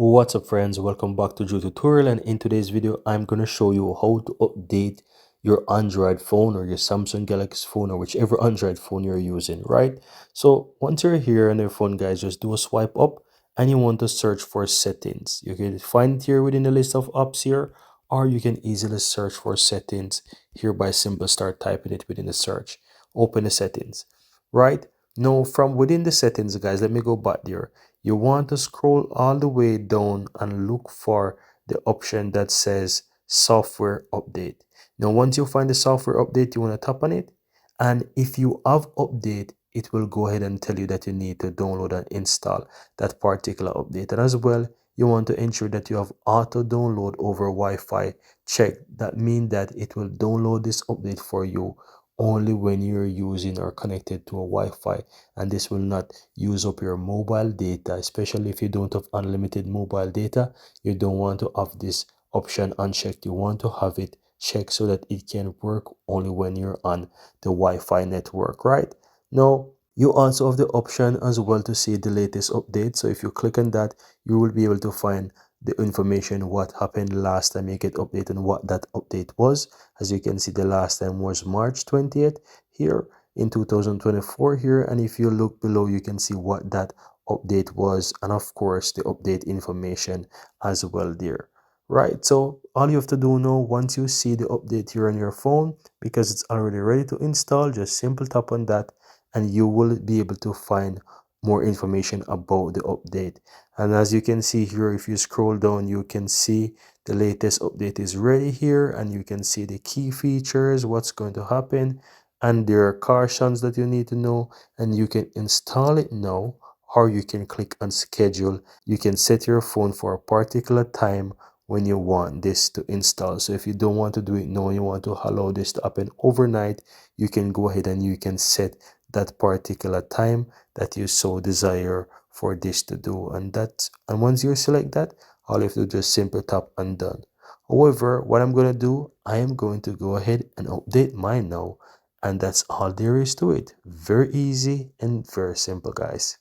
What's up friends, welcome back to Joe Tutorial, and in today's video I'm going to show you how to update your Android phone or your Samsung Galaxy phone or whichever Android phone you're using, right? So once you're here on your phone guys, just do a swipe up and you want to search for settings. You can find it here within the list of apps here, or you can easily search for settings here by simply start typing it within the search. Open the settings, right? Now from within the settings guys, let me go back there. You want to scroll all the way down and look for the option that says software update. Now once you find the software update, you want to tap on it, and if you have update, it will go ahead and tell you that you need to download and install that particular update. And as well, you want to ensure that you have auto download over Wi-Fi check. That means that it will download this update for you only when you're using or connected to a Wi-Fi, and this will not use up your mobile data, especially if you don't have unlimited mobile data. You don't want to have this option unchecked. You want to have it checked so that it can work only when you're on the Wi-Fi network, right? Now you also have the option as well to see the latest update. So if you click on that, you will be able to find the information what happened last time you get updated and what that update was. As you can see, the last time was March 20th here in 2024 here, and if you look below you can see what that update was, and of course the update information as well there, right? So all you have to do now, once you see the update here on your phone, because it's already ready to install, just simple tap on that and you will be able to find more information about the update. And as you can see here, if you scroll down, you can see the latest update is ready here, and you can see the key features, what's going to happen, and there are cautions that you need to know, and you can install it now, or you can click on schedule. You can set your phone for a particular time when you want this to install. So if you don't want to do it now, you want to allow this to happen overnight, you can go ahead and you can set that particular time that you so desire for this to do. And once you select that, all you have to do is simply tap on done. However, what I'm going to do, I am going to go ahead and update mine now, and that's all there is to it. Very easy and very simple guys.